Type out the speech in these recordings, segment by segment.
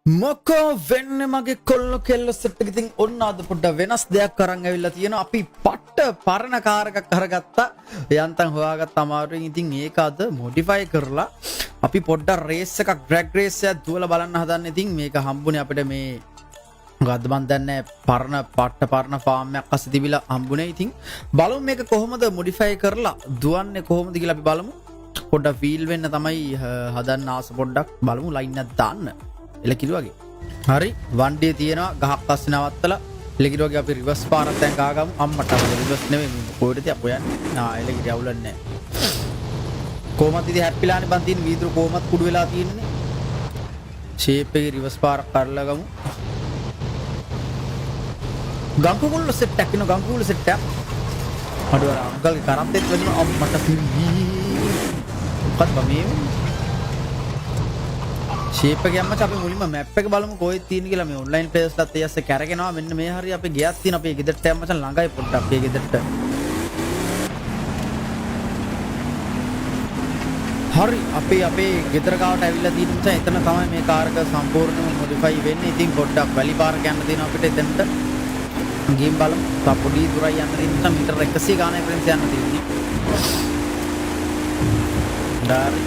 මොකෝ වෙන්නේ මගේ කොල්ල කෙල්ල සෙට් එක ඉතින් ඔන්න අද පොඩ්ඩක් වෙනස් දෙයක් අරන් ඇවිල්ලා තියෙනවා. අපි පට්ට පරණ කාර් එකක් අරගත්තා. යන්තම් හොයාගත්ත අමාරුවෙන්. ඉතින් ඒක අද මොඩිෆයි කරලා අපි පොඩ්ඩක් රේස් එකක් ඩ්‍රැග් රේස් එකක් දුවලා බලන්න හදන්නේ. ඉතින් මේක හම්බුනේ අපිට මේ මොකද්ද මන් දන්නේ පරණ පට්ට පරණ ෆාම් එකක් අස්සේ තිබිලා හම්බුනේ. ඉතින් බලමු මේක කොහොමද මොඩිෆයි කරලා දුවන්නේ කොහොමද කියලා අපි බලමු. පොඩ්ඩක් ෆීල් වෙන්න තමයි හදන්න ආස පොඩ්ඩක් බලමු ලයින් එකක් දාන්න. එලකිරි වගේ. හරි වණ්ඩියේ තියෙනවා ගහක් පස්සේ නවත්තලා එලකිරි වගේ අපි රිවර්ස් පාරක් දැන් ගාගමු. අම්මට රිවර්ස් නෙවෙයි කොහෙද තියා හොයන්නේ. එලකිරි අවුලන්නේ නැහැ. කොහොමද ඉතින් හැප්පිලානේ බන් තියෙන වීදුරු කොහොමද කුඩු වෙලා තියෙන්නේ. ෂේප් එකේ රිවර්ස් පාරක් කරලා ගමු. ගංකුකුල්ල සෙට් එකක් ඉන්න ගංකුකුල්ල සෙට් එකක්. අඩුවර අංකල්ගේ කරත්තෙත් වෙන අම්මට මොකක්ද මේ ෂේප් එක යම්මච අපි මුලින්ම මැප් එක බලමු කොහෙද තියෙන්නේ කියලා. මේ ඔන්ලයින් ප්ලේස්ලත් ඒ ඇස්සේ කැරගෙනවා. මෙන්න මේ හරිය අපේ ගියක් තියෙන අපේ ගෙදරට යම්මච ළඟයි පොඩ්ඩක් අපේ ගෙදරට. හරි අපේ ගෙදර ගාවට ඇවිල්ලා තියෙන නිසා එතන තමයි මේ කාර් එක සම්පූර්ණයෙන්ම මොඩිෆයි වෙන්නේ. ඉතින් පොඩ්ඩක් වැලි පාරක යන්න තියෙනවා අපිට එතනට. ගේම් බලමු. තා පොඩි දුරයි යන්න තියෙන නිසා මීටර 100 ගානක් ෆ්‍රෙන්ඩ්ස් යන්න තියෙන්නේ. ඩාරි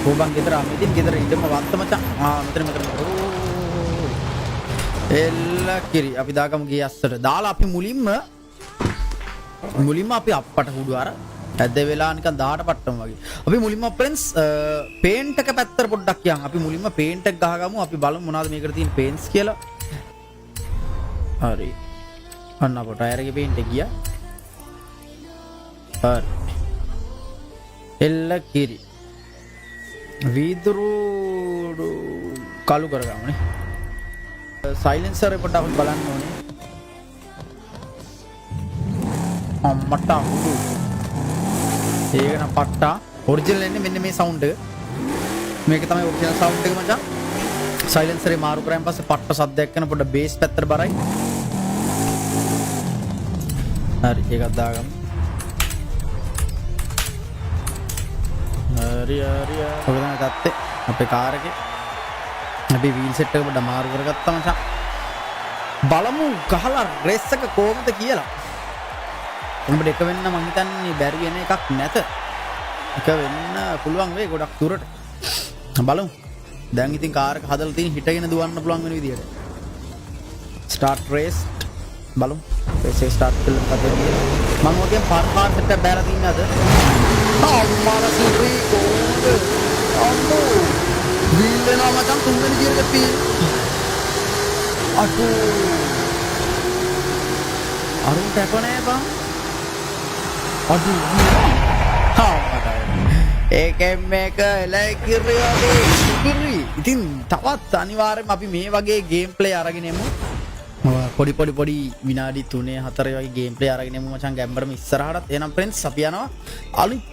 කොබන් ගෙදර ආමිතින් ගෙදර ඉඳම වත්ත මචං. මෙතන එල්ල කිරි අපි දාගමු ගේ අස්සට දාලා අපි මුලින්ම අපි අප්පට හුඩු අර ඇද්ද වෙලා නිකන් 18 පට්ටම වගේ. අපි මුලින්ම ෆ්‍රෙන්ඩ්ස් පේන්ට් එක පැත්තට පොඩ්ඩක් යන්. අපි මුලින්ම පේන්ට් එක ගහගමු. අපි බලමු මොනවද මේකට තියෙන පේන්ට්ස් කියලා. හරි අන්න අපෝ ටයර් එකේ පේන්ට් එක ගියා. හරි එල්ල කිරි වීදුරු කළු කරගමුනේ. සයිලන්සර් එක පොඩ්ඩක් බලන්න ඕනේ. අම්මට අහුඩු. ඒක නම් පට්ටා. ඔරිජිනල් එන්නේ මෙන්න මේ සවුන්ඩ් එක. මේක තමයි ඔරිජිනල් සවුන්ඩ් එක මචං. සයිලන්සර් එක මාරු කරාන් පස්සේ පට්ට සද්දයක් කරන පොඩ්ඩ බේස් පැත්තට බරයි. හරි ඒකත් දාගමු. හරි ඔක තමයි ගත්තේ අපේ කාර් එකේ. අපි වීල් සෙට් එක පොඩ්ඩක් මාරු කරගත්තා මචං. බලමු ගහලා රේස් එක කොහොමද කියලා. උඹට එක වෙන්න මං හිතන්නේ බැරි වෙන එකක් නැත. එක වෙන්න පුළුවන් වෙයි ගොඩක් දුරට. බලමු. දැන් ඉතින් කාර් එක හදලා තියෙන හිටගෙන දුවන්න පුළුවන් වෙන විදියට. ස්ටාර්ට් රේස් බලමු. රේස් එක ස්ටාර්ට් කරලා මම ඔතෙන් පාර් සෙට් එක බෑලා තින්නේ අද. අම්මාලා සිරි කොහොමද? අම්මෝ. වීල් වෙනවා මචං තුන්වෙනි ගියර් එක පී. අටෝ. අරුන් තැපනේ බං. අඩු. ඒකෙන් මේක එලකිරි වගේ කිරි. ඉතින් තවත් අනිවාර්යයෙන්ම අපි මේ වගේ ගේම් ප්ලේ අරගෙන එමු. පොඩි විනාඩි 3-4 වගේ ගේම් ප්ලේ අරගෙන එමු මචං ගැම්බරම ඉස්සරහටත්. එහෙනම් ෆ්‍රෙන්ඩ්ස් අපි යනවා.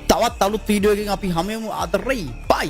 තවත් අලුත් වීඩියෝ එකකින් අපි හැමෝම ආදරෙයි. බයි.